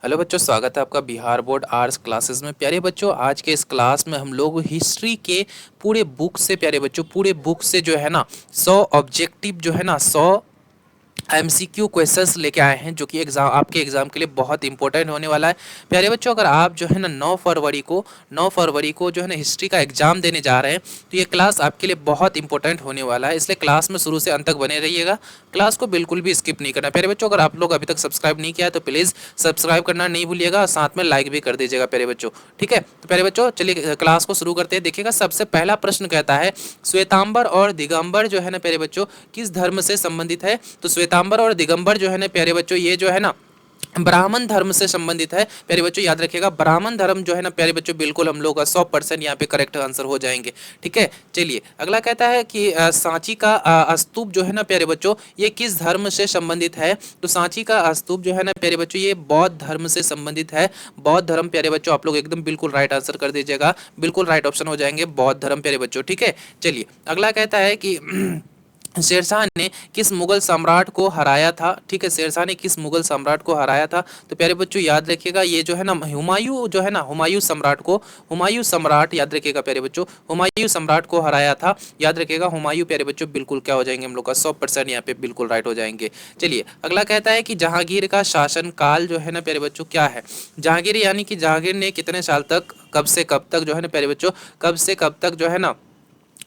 Hello बच्चों, स्वागत है आपका बिहार बोर्ड आर्ट्स क्लासेस में। प्यारे बच्चों, आज के इस क्लास में हम लोग हिस्ट्री के पूरे बुक से, प्यारे बच्चों, पूरे बुक से जो है ना 100 ऑब्जेक्टिव जो है ना 100 एमसीक्यू क्वेश्चंस लेके आए हैं, जो कि एग्जाम आपके एग्जाम के लिए बहुत इंपॉर्टेंट होने वाला है। प्यारे बच्चों, अगर आप जो है ना 9 फरवरी को जो है ना हिस्ट्री का एग्जाम देने जा रहे हैं, तो ये क्लास आपके लिए बहुत इंपॉर्टेंट होने वाला है। इसलिए क्लास में शुरू से अंत तक बने रहिएगा, क्लास को बिल्कुल भी स्किप नहीं करना। प्यारे बच्चों, अगर आप लोग अभी तक सब्सक्राइब नहीं किया है तो प्लीज़ सब्सक्राइब करना नहीं भूलिएगा, और साथ में लाइक भी कर दीजिएगा प्यारे बच्चों। ठीक है, तो प्यारे बच्चों चलिए क्लास को शुरू करते हैं। देखिएगा, सबसे पहला प्रश्न कहता है श्वेतांबर और दिगंबर जो है ना प्यारे बच्चों किस धर्म से संबंधित है। तो श्वेतांबर और दिगंबर जो है ना प्यारे बच्चों, ये जो है ना ब्राह्मण धर्म से संबंधित है। प्यारे बच्चों याद रखिएगा, ब्राह्मण धर्म जो है ना प्यारे बच्चों, बिल्कुल हम लोग का 100% यहाँ पे करेक्ट आंसर हो जाएंगे। ठीक है, चलिए अगला कहता है कि सांची का स्तूप जो है ना प्यारे बच्चों, ये किस धर्म से संबंधित है। तो सांची का स्तूप जो है ना प्यारे बच्चों, ये बौद्ध धर्म से संबंधित है। बौद्ध धर्म प्यारे बच्चों, आप लोग एकदम बिल्कुल राइट आंसर कर दीजिएगा, बिल्कुल राइट ऑप्शन हो जाएंगे बौद्ध धर्म प्यारे बच्चों। ठीक है, चलिए अगला कहता है कि शेरशाह ने किस मुगल सम्राट को हराया था। ठीक है, शेरशाह ने किस मुगल सम्राट को हराया था। तो प्यारे बच्चों याद रखिएगा, ये जो है ना हुमायूं जो है ना, हुमायूं सम्राट याद रखिएगा प्यारे बच्चों, हुमायूं सम्राट को हराया था। याद रखिएगा हुमायूं प्यारे बच्चों, बिल्कुल क्या हो जाएंगे हम लोग का 100% यहाँ पे बिल्कुल राइट हो जाएंगे। चलिए अगला कहता है कि जहांगीर का शासन काल जो है ना प्यारे बच्चों क्या है। जहांगीर यानी कि जहांगीर ने कितने साल तक, कब से कब तक जो है ना प्यारे बच्चों, कब से कब तक जो है ना,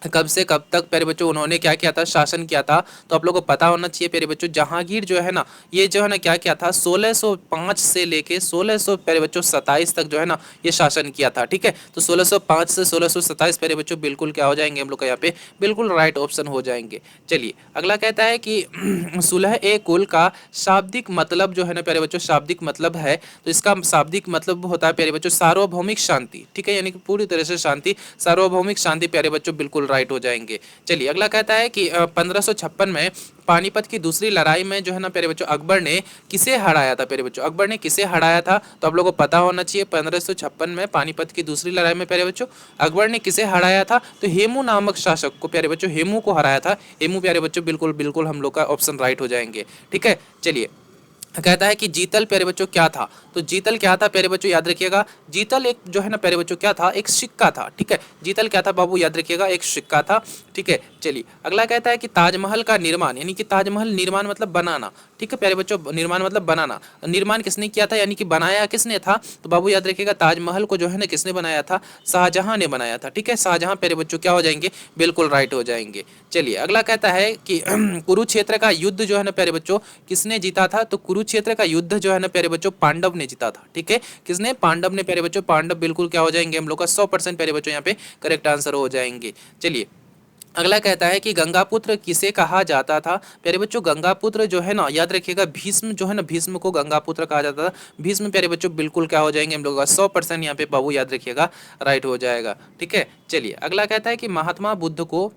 कब से कब तक प्यारे बच्चों उन्होंने क्या किया था, शासन किया था। तो आप लोगों को पता होना चाहिए प्यारे बच्चों, जहांगीर जो है ना, ये जो है ना क्या किया था, 1605 से लेके 1600 प्यारे बच्चों 27 तक जो है ना ये शासन किया था। ठीक है, तो 1605 से 1627 प्यारे बच्चों बिल्कुल क्या हो जाएंगे हम लोग का यहाँ पे बिल्कुल राइट ऑप्शन हो जाएंगे। चलिए अगला कहता है कि सुलह ए कुल का शाब्दिक मतलब जो है ना प्यारे बच्चों, शाब्दिक मतलब है, तो इसका शाब्दिक मतलब होता है प्यारे बच्चों सार्वभौमिक शांति। ठीक है, यानी कि पूरी तरह से शांति, सार्वभौमिक शांति प्यारे बच्चों बिल्कुल राइट हो जाएंगे। चलिए अगला कहता है कि 1556 में पानीपत की दूसरी लड़ाई में जो है ना प्यारे बच्चों अकबर ने किसे हराया था। प्यारे बच्चों अकबर ने किसे हराया था, तो आप लोगों को पता होना चाहिए 1556 में पानीपत की दूसरी लड़ाई में प्यारे बच्चों अकबर ने किसे हराया था। तो हेमू नामक शासक को प्यारे बच्चों, हेमू को हराया था। हेमू प्यारे बच्चों बिल्कुल बिल्कुल हम लोग का ऑप्शन राइट हो जाएंगे। ठीक है, चलिए कहता है कि जीतल प्यारे बच्चों क्या था। तो जीतल क्या था प्यारे बच्चों, याद रखिएगा, जीतल एक जो है ना प्यारे बच्चों क्या था, एक सिक्का था। ठीक है, जीतल क्या था बाबू, याद रखिएगा, एक सिक्का था। ठीक है, चलिए अगला कहता है कि ताजमहल का निर्माण, यानी कि ताजमहल निर्माण मतलब बनाना। ठीक है प्यारे बच्चों, निर्माण मतलब बनाना, निर्माण किसने किया था, यानी कि बनाया किसने था। तो बाबू याद रखिएगा, ताजमहल को जो है ना किसने बनाया था, शाहजहां ने बनाया था। ठीक है, शाहजहां प्यारे बच्चों क्या हो जाएंगे, बिल्कुल राइट हो जाएंगे। चलिए अगला कहता है कि कुरुक्षेत्र का युद्ध जो है ना प्यारे बच्चों किसने जीता था। तो कुरुक्षेत्र का युद्ध जो है ना प्यारे बच्चों पांडव ने जीता था। ठीक है, किसने, पांडव ने प्यारे बच्चों, पांडव बिल्कुल क्या हो जाएंगे हम लोग का 100% प्यारे बच्चों यहाँ पे करेक्ट आंसर हो जाएंगे। चलिए अगला कहता है कि गंगापुत्र किसे कहा जाता था। प्यारे बच्चों गंगापुत्र जो है ना, याद रखिएगा, भीष्म जो है ना, भीष्म को गंगापुत्र कहा जाता था। भीष्म प्यारे बच्चों बिल्कुल क्या हो जाएंगे हम लोग का 100% यहाँ पे बाबू याद रखिएगा राइट हो जाएगा। ठीक है, चलिए अगला कहता है कि महात्मा बुद्ध को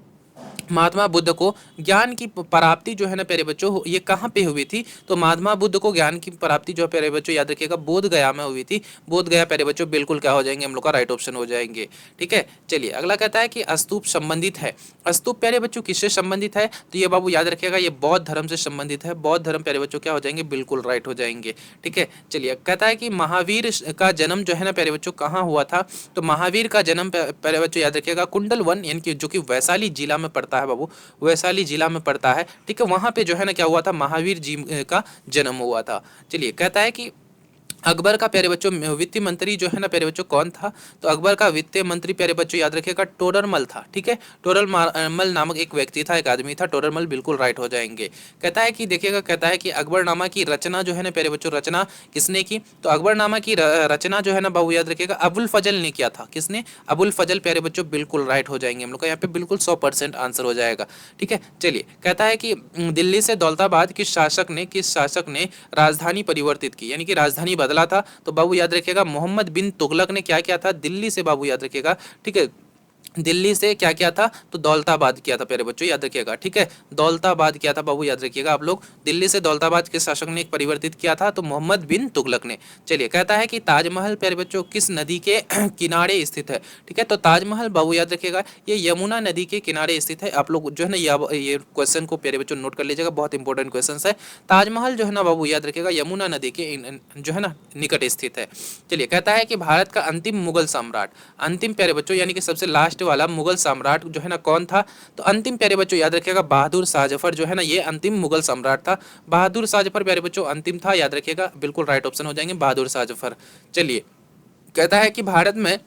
ज्ञान की प्राप्ति जो है ना प्यारे बच्चों, ये कहाँ पे हुई थी। तो महात्मा बुद्ध को ज्ञान की प्राप्ति जो है प्यारे बच्चों याद रखिएगा बोध गया में हुई थी। बोध गया प्यारे बच्चों बिल्कुल क्या हो जाएंगे हम लोग का राइट ऑप्शन हो जाएंगे। ठीक है, चलिए अगला कहता है कि स्तूप संबंधित है। स्तूप प्यारे बच्चों किससे संबंधित है। तो ये बाबू याद रखिएगा, ये बौद्ध धर्म से संबंधित है। बौद्ध धर्म प्यारे बच्चों क्या हो जाएंगे, बिल्कुल राइट हो जाएंगे। ठीक है, चलिए कहता है कि महावीर का जन्म जो है ना प्यारे बच्चों कहाँ हुआ था। तो महावीर का जन्म प्यारे बच्चों याद रखिएगा कुंडल वन, यानी कि जो कि वैशाली जिला में पड़ता है बाबू, वैशाली जिला में पड़ता है। ठीक है, वहां पे जो है ना क्या हुआ था, महावीर जी का जन्म हुआ था। चलिए कहता है कि अकबर का प्यारे बच्चों वित्त मंत्री जो है ना प्यारे बच्चों कौन था। तो अकबर का वित्त मंत्री प्यारे बच्चों याद रखिएगा टोडरमल था। ठीक है, टोडरमल नामक एक व्यक्ति था, एक आदमी था, टोडरमल बिल्कुल राइट हो जाएंगे। कहता है कि देखिएगा, कहता है कि अकबरनामा की रचना जो है ना प्यारे बच्चों, रचना किसने की। तो अकबरनामा की रचना जो है ना बाबू याद रखिएगा अबुल फजल ने किया था। किसने, अबुल फजल प्यारे बच्चों बिल्कुल राइट हो जाएंगे हम लोग का यहाँ पे बिल्कुल 100% आंसर हो जाएगा। ठीक है, चलिए कहता है कि दिल्ली से दौलताबाद किस शासक ने राजधानी परिवर्तित की, यानी कि राजधानी बदला था। तो बाबू याद रखिएगा मोहम्मद बिन तुगलक ने क्या किया था, दिल्ली से बाबू याद रखिएगा। ठीक है, दिल्ली से क्या किया था, तो दौलताबाद किया था प्यारे बच्चों, याद रखिएगा, ठीक है। दौलताबाद किया था बाबू, याद रखिएगा आप लोग। दिल्ली से दौलताबाद के शासक ने एक परिवर्तित किया था, तो मोहम्मद बिन तुगलक ने। चलिए, कहता है कि ताजमहल प्यारे बच्चों किस नदी के किनारे स्थित है, ठीक है। तो ताजमहल बाबू याद रखिएगा, ये यमुना नदी के किनारे स्थित है। आप लोग जो है ना ये क्वेश्चन को प्यारे बच्चों नोट कर लीजिएगा, बहुत इंपॉर्टेंट क्वेश्चन है। ताजमहल जो है ना बाबू याद रखिएगा, यमुना नदी के जो है ना निकट स्थित है। चलिए, कहता है कि भारत का अंतिम मुगल सम्राट, अंतिम प्यारे बच्चों यानी कि सबसे लास्ट वाला मुगल सम्राट जो है ना कौन था, तो अंतिम प्यारे बच्चों याद रखिएगा बहादुर शाह जफर जो है ना, ये अंतिम मुगल सम्राट था। बहादुर शाह जफर प्यारे बच्चों अंतिम था, याद रखिएगा, बिल्कुल राइट ऑप्शन हो जाएंगे बहादुर शाह जफर। चलिए, कहता है कि भारत में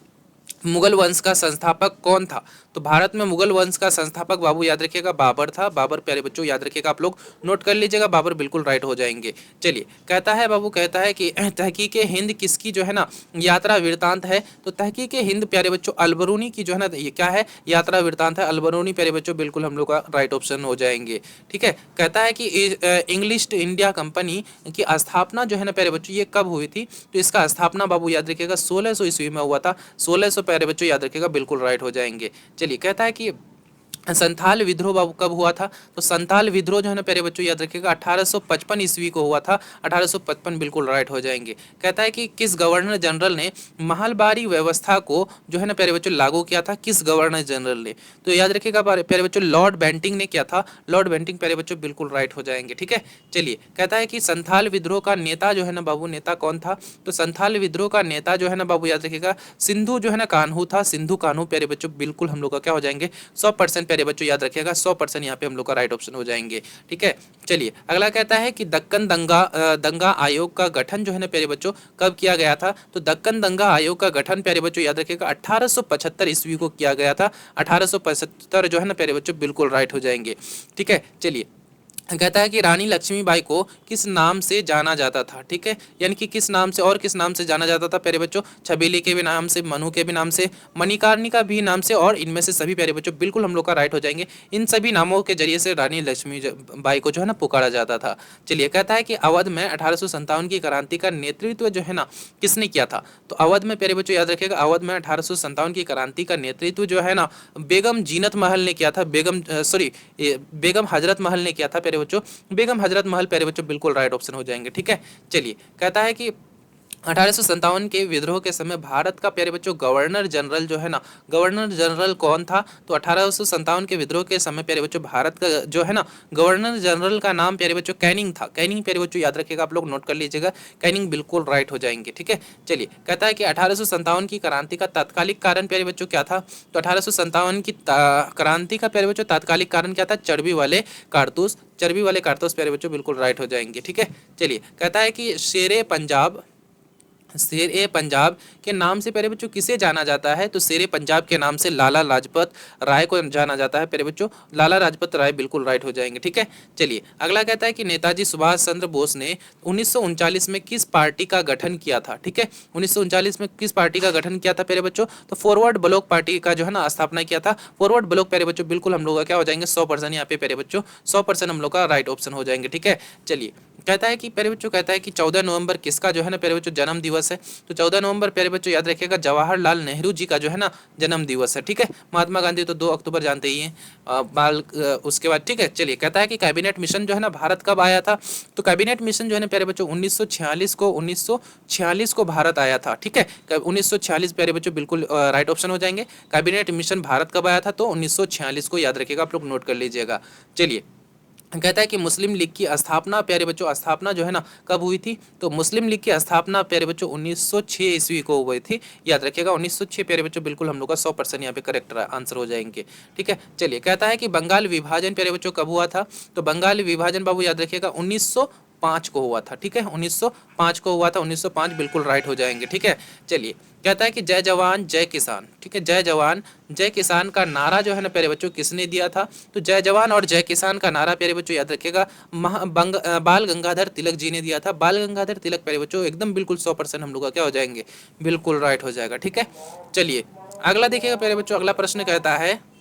मुगल वंश का संस्थापक कौन था, तो भारत में मुगल वंश का संस्थापक बाबू याद रखिएगा बाबर था। बाबर प्यारे बच्चों याद रखिएगा, आप लोग नोट कर लीजिएगा, बाबर बिल्कुल राइट हो जाएंगे। चलिए, कहता है बाबू, कहता है कि तहकीक हिंद किसकी जो है ना यात्रा वृत्तांत है, तो तहकीक हिंद प्यारे बच्चों अलबरूनी की जो है ना, ये क्या है, यात्रा वृत्तांत है। अलबरूनी प्यारे बच्चों बिल्कुल हम लोग का राइट ऑप्शन हो जाएंगे, ठीक है। कहता है कि इंग्लिश इंडिया कंपनी की स्थापना जो है ना प्यारे बच्चों, ये कब हुई थी, तो इसका स्थापना बाबू याद रखिएगा 1600 ईस्वी में हुआ था। 1600 प्यारे बच्चों याद रखिएगा, बिल्कुल राइट हो जाएंगे। चलिए, कहता है कि संथाल विद्रोह बाबू कब हुआ था, तो संथाल विद्रोह जो है ना प्यारे बच्चों याद रखिएगा 1855 ईस्वी को हुआ था। 1855 बिल्कुल राइट हो जाएंगे। कहता है कि किस गवर्नर जनरल ने महलबारी व्यवस्था को जो है ना प्यारे बच्चों लागू किया था, किस गवर्नर जनरल ने, तो याद रखिएगा प्यारे बच्चों लॉर्ड बेंटिंग ने किया था। लॉर्ड बेंटिंग प्यारे बच्चों बिल्कुल राइट हो जाएंगे, ठीक है। चलिए, कहता है कि संथाल विद्रोह का नेता जो है ना बाबू, नेता कौन था, तो संथाल विद्रोह का नेता जो है ना बाबू याद रखिएगा सिंधु जो है ना कान्हू था। सिंधु कान्हू प्यारे बच्चों बिल्कुल हम लोग का क्या हो जाएंगे, 100% प्यारे बच्चों याद रखिएगा, 100% यहाँ पे हम लोग का राइट ऑप्शन हो जाएंगे, ठीक है। चलिए, अगला कहता है कि दक्कन दंगा आयोग का गठन जो है ना प्यारे बच्चों कब किया गया था, तो दक्कन दंगा आयोग का गठन प्यारे बच्चों याद रखिएगा 1875 ईस्वी को किया गया था। 1875 जो है ना प्यारे बच्चों बिल्कुल राइट हो जाएंगे, ठीक है। चलिए, कहता है कि रानी लक्ष्मीबाई को किस नाम से जाना जाता था, ठीक है, यानी कि किस नाम से और किस नाम से जाना जाता था प्यारे बच्चों, छबीली के भी नाम से, मनु के भी नाम से, मणिकर्णिका भी नाम से, और इनमें से सभी प्यारे बच्चों बिल्कुल हम लोग का राइट हो जाएंगे। इन सभी नामों के जरिए से रानी लक्ष्मीबाई को जो है ना पुकारा जाता था। चलिए, कहता है कि अवध में 1857 की क्रांति का नेतृत्व जो है ना किसने किया था, तो अवध में प्यारे बच्चों याद रखिएगा, अवध में 1857 की क्रांति का नेतृत्व जो है ना बेगम जीनत महल ने किया था। बेगम हजरत महल ने किया था प्यारे बच्चों, बेगम हजरत महल प्यारे बच्चों बिल्कुल राइट ऑप्शन हो जाएंगे, ठीक है। चलिए, कहता है कि 1857 के विद्रोह के समय भारत का प्यारे बच्चों गवर्नर जनरल जो है ना, गवर्नर जनरल कौन था, तो 1857 के विद्रोह के समय प्यारे बच्चों भारत का जो है ना गवर्नर जनरल का नाम प्यारे बच्चों कैनिंग था। कैनिंग प्यारे बच्चों याद रखिएगा, आप लोग नोट कर लीजिएगा, कैनिंग बिल्कुल राइट हो जाएंगे, ठीक है। चलिए, कहता है कि 1857 की क्रांति का तात्कालिक कारण प्यारे बच्चों क्या था, तो 1857 की क्रांति का प्यारे बच्चों तात्कालिक कारण क्या था, चर्बी वाले कारतूस, चर्बी वाले कारतूस प्यारे बच्चों बिल्कुल राइट हो जाएंगे, ठीक है। चलिए, कहता है कि शेर ए पंजाब के नाम से प्यारे बच्चों किसे जाना जाता है, तो शेर ए पंजाब के नाम से लाला लाजपत राय को जाना जाता है प्यारे बच्चों, लाला लाजपत राय बिल्कुल राइट हो जाएंगे, ठीक है। चलिए, अगला कहता है कि नेताजी सुभाष चंद्र बोस ने 1939 में किस पार्टी का गठन किया था, ठीक है। 1939 में किस पार्टी का गठन किया था प्यारे बच्चों, तो फॉरवर्ड ब्लॉक पार्टी का जो है ना स्थापना किया था। फॉरवर्ड ब्लॉक प्यारे बच्चों बिल्कुल हम लोग का क्या हो जाएंगे, 100% यहाँ पे प्यारे बच्चों 100% हम लोग का राइट ऑप्शन हो जाएंगे, ठीक है। चलिए, कहता है कि प्यारे बच्चों, कहता है कि 14 नवंबर किसका जो है ना प्यारे बच्चों जन्म दिवस है, तो 14 नवंबर प्यारे बच्चों याद रखिएगा जवाहरलाल नेहरू जी का जो है ना जन्म दिवस है, ठीक है। महात्मा गांधी तो 2 अक्टूबर जानते ही हैं, उसके बाद, ठीक है। चलिए, कहता है कि कैबिनेट मिशन जो है ना भारत कब आया था, तो कैबिनेट मिशन जो है ना प्यारे बच्चों 1946 को भारत आया था, ठीक है। 1946 प्यारे बच्चों बिल्कुल राइट ऑप्शन हो जाएंगे। कैबिनेट मिशन भारत कब आया था, तो 1946 को याद रखिएगा, आप लोग नोट कर लीजिएगा। चलिए, कहता है कि मुस्लिम लीग की स्थापना प्यारे बच्चों, स्थापना जो है ना कब हुई थी, तो मुस्लिम लीग की स्थापना प्यारे बच्चों 1906 ईस्वी को हुई थी, याद रखिएगा 1906 प्यारे बच्चों बिल्कुल हम लोग का 100% यहाँ पे करेक्ट आंसर हो जाएंगे, ठीक है। चलिए, कहता है कि बंगाल विभाजन प्यारे बच्चों कब हुआ था, तो बंगाल विभाजन बाबू याद रखिएगा 1905 को हुआ था, ठीक है। 1905 को हुआ था, 1905 बिल्कुल राइट हो जाएंगे, ठीक है। चलिए, कहता है कि जय जवान जय किसान, ठीक है, जय जवान जय किसान का नारा जो है ना प्यारे बच्चों किसने दिया था, तो जय जवान और जय किसान का नारा प्यारे बच्चों याद रखिएगा बाल गंगाधर तिलक जी ने दिया था। बाल गंगाधर तिलक प्यारे बच्चों एकदम बिल्कुल 100% हम लोग का क्या हो जाएंगे, बिल्कुल राइट हो जाएगा, ठीक है। चलिए, अगला देखिएगा प्यारे बच्चों, अगला प्रश्न कहता है,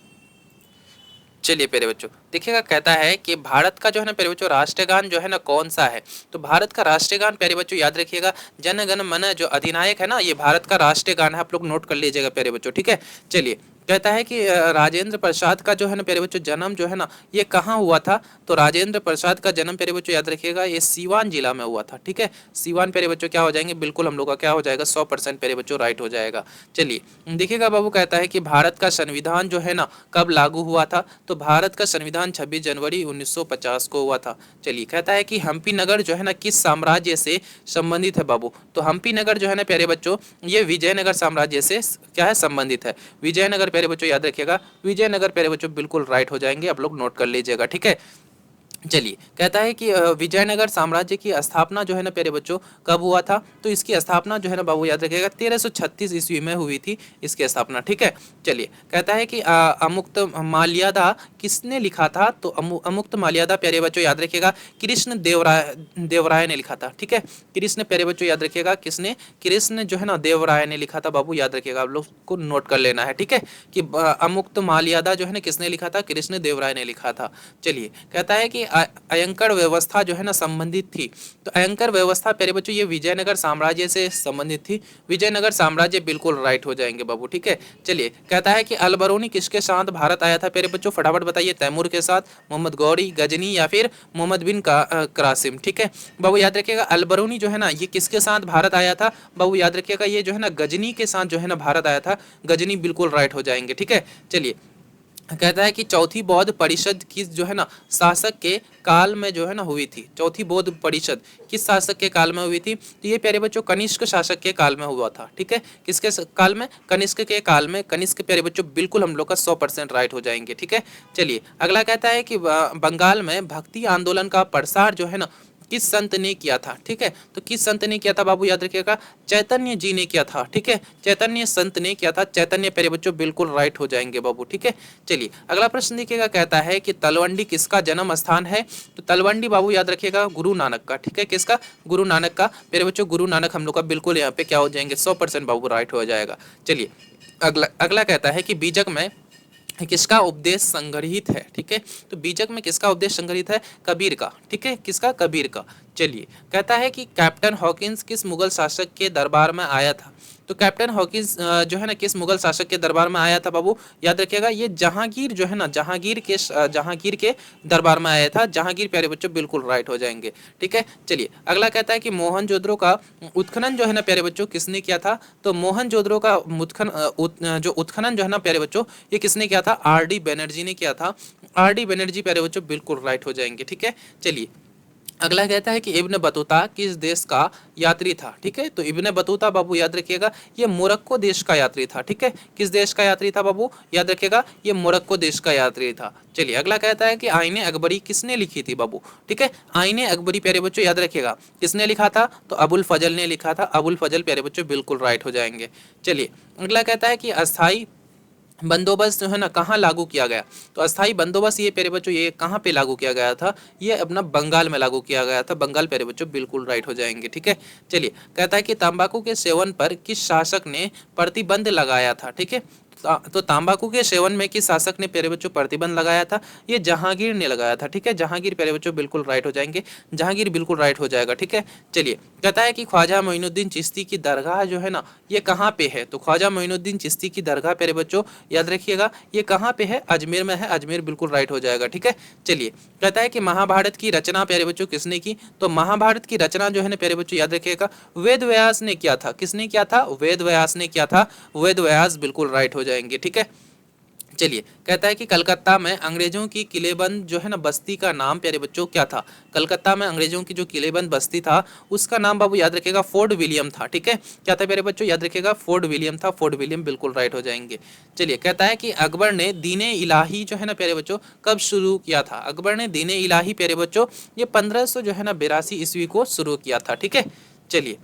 चलिए प्यारे बच्चों देखिएगा, कहता है कि भारत का जो है ना प्यारे बच्चों राष्ट्रगान जो है ना कौन सा है, तो भारत का राष्ट्रगान प्यारे बच्चों याद रखिएगा जन गण मन जो अधिनायक है ना, ये भारत का राष्ट्रगान है, आप लोग नोट कर लीजिएगा प्यारे बच्चों, ठीक है। चलिए, कहता है कि राजेंद्र प्रसाद का जो है ना प्यारे बच्चों जन्म जो है ना ये कहाँ हुआ था, तो राजेंद्र प्रसाद का जन्म प्यारे बच्चों याद रखिएगा ये सीवान जिला में हुआ था। ठीक है, सीवान प्यारे बच्चों क्या हो जाएंगे, बिल्कुल हम लोग का क्या हो जाएगा 100% प्यारे बच्चों राइट हो जाएगा। चलिए देखिएगा बाबू, कहता है कि भारत का संविधान जो है ना कब लागू हुआ था, तो भारत का संविधान 26 जनवरी 1950 को हुआ था। चलिए कहता है कि हम्पी नगर जो है ना किस साम्राज्य से संबंधित है बाबू, तो हम्पी नगर जो है ना प्यारे बच्चों ये विजयनगर साम्राज्य से क्या है संबंधित है। विजयनगर प्यारे बच्चों याद रखिएगा, विजयनगर प्यारे बच्चों बिल्कुल राइट हो जाएंगे, आप लोग नोट कर लीजिएगा। ठीक है, चलिए कहता है कि विजयनगर साम्राज्य की स्थापना जो है ना प्यारे बच्चों कब हुआ था, तो इसकी स्थापना जो है ना बाबू याद रखिएगा 1336 ईस्वी में हुई थी इसकी स्थापना। ठीक है, चलिए कहता है कि अमुक्त माल्यादा किसने लिखा था, तो अमुक्त माल्यादा प्यारे बच्चों याद रखिएगा कृष्ण देवराय ने लिखा था। ठीक है, कृष्ण प्यारे बच्चों याद रखिएगा किसने, कृष्ण जो है ना देवराय ने लिखा था बाबू, याद रखिएगा आप लोग को नोट कर लेना है। ठीक है, कि अमुक्त माल्यादा जो है ना किसने लिखा था, कृष्ण देवराय ने लिखा था। चलिए कहता है कि अयंकर व्यवस्था जो है ना संबंधित थी, तो अयंकर व्यवस्था प्यारे बच्चों ये विजयनगर साम्राज्य से संबंधित थी, विजयनगर साम्राज्य बिल्कुल राइट हो जाएंगे बाबू। ठीक है, चलिए कहता है कि अलबरूनी किसके साथ भारत आया था प्यारे बच्चों, फटाफट बताइए, तैमूर के साथ, मोहम्मद गौरी, गजनी या फिर मोहम्मद बिन कासिम। ठीक है बाबू याद रखिएगा, अलबरूनी जो है ना ये किसके साथ भारत आया था बाबू, याद रखिएगा ये जो है ना गजनी के साथ जो है ना भारत आया था, गजनी बिल्कुल राइट हो जाएंगे। ठीक है, चलिए कहता है कि चौथी बौद्ध परिषद किस जो है ना शासक के काल में जो है ना हुई थी, चौथी बौद्ध परिषद किस शासक के काल में हुई थी, तो ये प्यारे बच्चों कनिष्क शासक के काल में हुआ था। ठीक है, किसके काल में, कनिष्क के काल में, कनिष्क प्यारे बच्चों बिल्कुल हम लोग का 100% राइट हो जाएंगे। ठीक है, चलिए अगला कहता है कि बंगाल में भक्ति आंदोलन का प्रसार जो है ना किस संत ने किया था। ठीक है, तो किस संत ने किया था बाबू, याद रखिएगा चैतन्य जी ने किया था। ठीक है, चैतन्य संत ने किया था, चैतन्य प्यारे बच्चों बिल्कुल राइट हो जाएंगे बाबू। ठीक है, चलिए अगला प्रश्न देखिएगा, कहता है कि तलवंडी किसका जन्म स्थान है, तो तलवंडी बाबू याद रखिएगा गुरु नानक का। ठीक है, किसका, गुरु नानक का प्यारे बच्चों, गुरु नानक हम लोग का बिल्कुल यहाँ पे क्या हो जाएंगे 100% बाबू राइट हो जाएगा। चलिए अगला अगला कहता है कि बीजक में किसका उपदेश संग्रहित है। ठीक है, तो बीजक में किसका उपदेश संग्रहित है, कबीर का। ठीक है, किसका, कबीर का। चलिए कहता है कि कैप्टन हॉकिंस किस मुगल शासक के दरबार में आया था, तो कैप्टन हॉकिंस जो है ना किस मुगल शासक के दरबार में आया था बाबू, याद रखिएगा ये जहांगीर जो है ना जहांगीर के दरबार में आया था, जहांगीर प्यारे बच्चों बिल्कुल राइट हो जाएंगे। ठीक है, चलिए अगला कहता है कि मोहनजोदड़ो का उत्खनन जो है ना प्यारे बच्चों किसने किया था, तो मोहनजोदड़ो का जो उत्खनन जो है ना प्यारे बच्चों ये किसने किया था, आर.डी. बनर्जी ने किया था, आर.डी. बनर्जी प्यारे बच्चों बिल्कुल राइट हो जाएंगे। ठीक है, चलिए अगला कहता है कि इब्न बतूता किस देश का यात्री था। ठीक है, तो इब्न बतूता बाबू याद रखिएगा ये मोरक्को देश का यात्री था। ठीक है, किस देश का यात्री था बाबू, याद रखिएगा ये मोरक्को देश का यात्री था। चलिए अगला कहता है कि आईने अकबरी किसने लिखी थी बाबू। ठीक है, आईने अकबरी प्यारे बच्चों याद रखिएगा किसने लिखा था, तो अबुल फजल ने लिखा था, अबुल फजल प्यारे बच्चों बिल्कुल राइट हो जाएंगे। चलिए अगला कहता है कि अस्थाई बंदोबस्त जो है ना कहाँ लागू किया गया, तो अस्थाई बंदोबस्त ये प्यारे बच्चों ये कहाँ पे लागू किया गया था, ये अपना बंगाल में लागू किया गया था, बंगाल प्यारे बच्चों बिल्कुल राइट हो जाएंगे। ठीक है, चलिए कहता है कि तंबाकू के सेवन पर किस शासक ने प्रतिबंध लगाया था। ठीक है, तो तंबाकू के सेवन में किस शासक ने प्यारे बच्चों प्रतिबंध लगाया था, ये जहांगीर ने लगाया था। ठीक है, जहांगीर प्यारे बच्चों बिल्कुल राइट हो जाएंगे, जहांगीर बिल्कुल राइट हो जाएगा। ठीक है, चलिए कहता है कि ख्वाजा मोइनुद्दीन चिश्ती की दरगाह जो है ना ये कहाँ पे है, तो ख्वाजा मोइनुद्दीन चिश्ती की दरगाह प्यारे बच्चों याद रखिएगा ये कहाँ पे है, अजमेर में है, अजमेर बिल्कुल राइट हो जाएगा। ठीक है, चलिए कहता है कि महाभारत की रचना प्यारे बच्चों किसने की, तो महाभारत की रचना जो है ना प्यारे बच्चों याद रखिएगा वेद व्यास ने किया था, किसने किया था, वेद व्यास ने किया था, वेद व्यास बिल्कुल राइट हो जाएंगे। ठीक है, चलिए कहता है कि कलकत्ता में अंग्रेजों की किलेबंद जो है ना बस्ती का नाम प्यारे बच्चों क्या था, कलकत्ता में अंग्रेजों की जो किलेबंद बस्ती था उसका नाम बाबू याद रखिएगा फोर्ट विलियम था। ठीक है, क्या था प्यारे बच्चों, याद रखिएगा फोर्ट विलियम था, फोर्ट विलियम बिल्कुल राइट हो जाएंगे। चलिए कहता है कि अकबर ने दीने इलाही जो है ना प्यारे बच्चों कब शुरू किया था, अकबर ने दीने इलाही प्यारे बच्चों ये 1500 जो है ना 82 ईस्वी को शुरू किया था। ठीक है, चलिए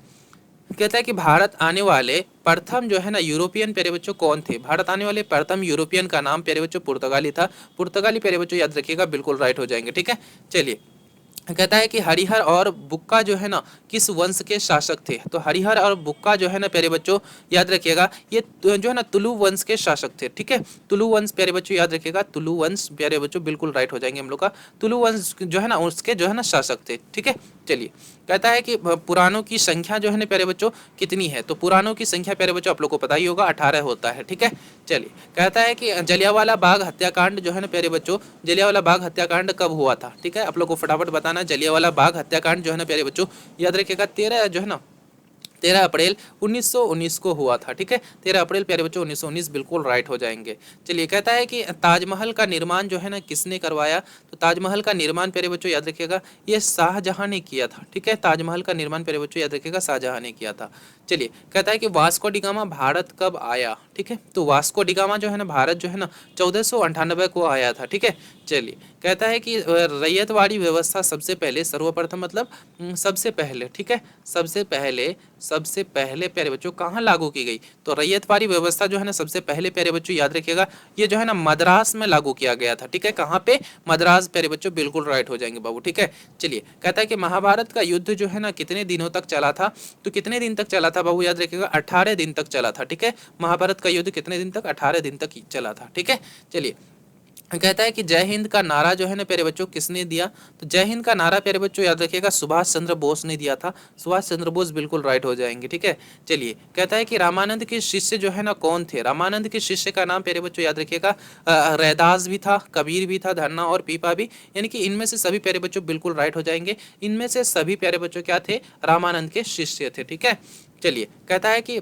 कहता है कि भारत आने वाले प्रथम जो है ना यूरोपियन प्यारे बच्चों कौन थे, भारत आने वाले प्रथम यूरोपियन का नाम प्यारे बच्चों पुर्तगाली था, पुर्तगाली प्यारे बच्चों याद रखिएगा बिल्कुल राइट हो जाएंगे। ठीक है, चलिए कहता है कि हरिहर और बुक्का जो है ना किस वंश के शासक थे। तो हरिहर और बुक्का जो है ना प्यारे बच्चों याद रखिएगा, ये जो है ना तुलु वंश के शासक थे। ठीक है, तुलु वंश प्यारे बच्चों याद रखिएगा, तुलु वंश प्यारे बच्चों बिल्कुल राइट हो जाएंगे हम लोग का। तुलु वंश जो है ना उसके जो है ना शासक थे। ठीक है, चलिए कहता है कि पुराणों की संख्या जो है ना प्यारे बच्चों कितनी है। तो पुराणों की संख्या प्यारे बच्चों आप लोग को पता ही होगा 18 होता है। ठीक है, चलिए कहता है कि जलियांवाला बाग हत्याकांड जो है ना प्यारे बच्चों, जलियांवाला बाग हत्याकांड कब हुआ था। ठीक है, आप लोग को फटाफट बताना। जलियांवाला बाग हत्याकांड जो है ना प्यारे बच्चों याद रखिएगा 13 जो है ना 13 अप्रैल 1919 को हुआ था। ठीक है, 13 अप्रैल प्यारे बच्चों 1919 बिल्कुल राइट हो जाएंगे। चलिए कहता है कि ताजमहल का निर्माण जो है ना किसने करवाया। तो ताजमहल का निर्माण प्यारे बच्चों याद रखिएगा ये शाहजहां ने किया था। ठीक है, ताजमहल का निर्माण प्यारे बच्चों याद रखिएगा शाहजहां ने किया था। चलिए कहता है कि वास्को डिगामा भारत कब आया। ठीक है, तो वास्को डिगामा जो है ना भारत जो है ना 1498 को आया था। ठीक है, चलिए कहता है कि रैयतवाड़ी व्यवस्था सबसे पहले सर्वप्रथम मतलब सबसे पहले, ठीक है, सबसे पहले प्यारे बच्चों कहाँ लागू की गई। तो रैयतवाड़ी व्यवस्था जो है ना सबसे पहले प्यारे बच्चों याद रखिएगा ये जो है ना मद्रास में लागू किया गया था। ठीक है, कहाँ पे, मद्रास प्यारे बच्चों बिल्कुल राइट हो जाएंगे बाबू। ठीक है, चलिए कहता है कि महाभारत का युद्ध जो है ना कितने दिनों तक चला था। तो कितने दिन तक चला था बाबू याद रखिएगा 18 दिन तक चला था। ठीक है, महाभारत का युद्ध कितने दिन तक, 18 दिन तक चला था। ठीक है, चलिए कहता है कि जय हिंद का नारा जो है ना प्यारे बच्चों किसने दिया। तो जय हिंद का नारा प्यारे बच्चों याद रखिएगा सुभाष चंद्र बोस ने दिया था। सुभाष चंद्र बोस बिल्कुल राइट हो जाएंगे। ठीक है, चलिए कहता है कि रामानंद के शिष्य जो है ना कौन थे। रामानंद के शिष्य का नाम प्यारे बच्चों याद रखिएगा रैदास भी था, कबीर भी था, धन्ना और पीपा भी, यानी कि इनमें से सभी प्यारे बच्चों बिल्कुल राइट हो जाएंगे। इनमें से सभी प्यारे बच्चों क्या थे, रामानंद के शिष्य थे। ठीक है, चलिए कहता है कि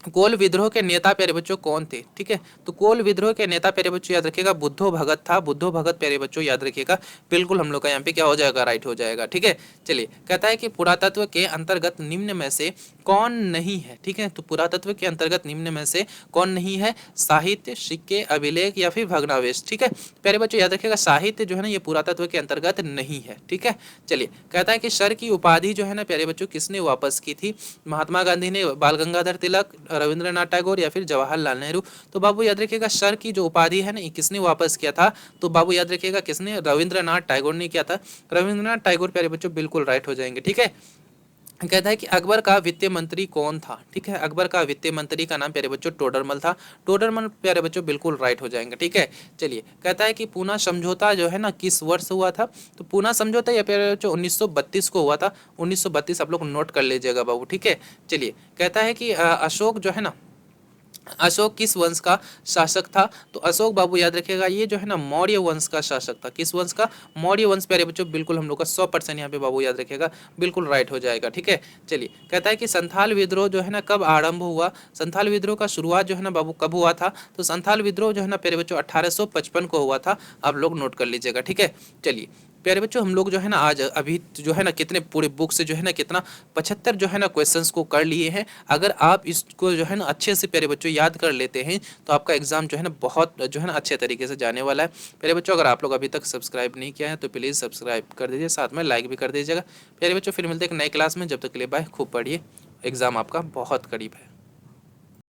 कोल विद्रोह के नेता प्यारे बच्चों कौन थे। ठीक है, तो कोल विद्रोह के नेता प्यारे बच्चों याद रखिएगा बुद्धो भगत था। बुद्धो भगत प्यारे बच्चों याद रखिएगा बिल्कुल हम लोग का यहाँ पे क्या हो जाएगा, राइट हो जाएगा। ठीक है, चलिए कहता है कि पुरातत्व के अंतर्गत निम्न में से कौन नहीं है। ठीक है, तो पुरातत्व के अंतर्गत निम्न में से कौन नहीं है, साहित्य, सिक्के, अभिलेख या फिर भग्नावशेष। ठीक है, प्यारे बच्चों याद रखिएगा साहित्य जो है ना ये पुरातत्व के अंतर्गत नहीं है। ठीक है, चलिए कहता है कि सर की उपाधि जो है ना प्यारे बच्चों किसने वापस की थी। महात्मा गांधी ने, बाल गंगाधर तिलक, रविंद्रनाथ टैगोर या फिर जवाहरलाल नेहरू। तो बाबू याद रखिएगा सर की जो उपाधि है ना ये किसने वापस किया था। तो बाबू याद रखिएगा किसने, रविंद्रनाथ टैगोर ने किया था। रविंद्रनाथ टैगोर प्यारे बच्चों बिल्कुल राइट हो जाएंगे। ठीक है, कहता है कि अकबर का वित्तीय मंत्री कौन था। ठीक है, अकबर का वित्तीय मंत्री का नाम प्यारे बच्चों टोडरमल था। टोडरमल प्यारे बच्चों बिल्कुल राइट हो जाएंगे। ठीक है, चलिए कहता है कि पूना समझौता जो है ना किस वर्ष हुआ था। तो पूना समझौता ये प्यारे बच्चों 1932 को हुआ था। 1932 आप लोग नोट कर लीजिएगा बाबू। ठीक है, चलिए कहता है कि अशोक जो है ना, अशोक किस वंश का शासक था। तो अशोक बाबू याद रखिएगा ये जो है ना मौर्य वंश का शासक था। किस वंश का, मौर्य वंश प्यारे बच्चों बिल्कुल हम लोग का 100% यहाँ पे बाबू याद रखिएगा बिल्कुल राइट हो जाएगा। ठीक है, चलिए कहता है कि संथाल विद्रोह जो है ना कब आरंभ हुआ। संथाल विद्रोह का शुरुआत जो है ना बाबू कब हुआ था। तो संथाल विद्रोह जो है ना प्यारे बच्चों 1855 को हुआ था। आप लोग नोट कर लीजिएगा। ठीक है, चलिए प्यारे बच्चों हम लोग जो है ना आज अभी जो है ना कितने पूरे बुक से जो है ना कितना 75 जो है ना क्वेश्चंस को कर लिए हैं। अगर आप इसको जो है ना अच्छे से प्यारे बच्चों याद कर लेते हैं तो आपका एग्जाम जो है ना बहुत जो है ना अच्छे तरीके से जाने वाला है। प्यारे बच्चों अगर आप लोग अभी तक सब्सक्राइब नहीं किया है तो प्लीज़ सब्सक्राइब कर दीजिए, साथ में लाइक भी कर दीजिएगा। प्यारे बच्चों फिर मिलते हैं एक नए क्लास में, जब तक के लिए बाय, खूब पढ़िए, एग्जाम आपका बहुत करीब है।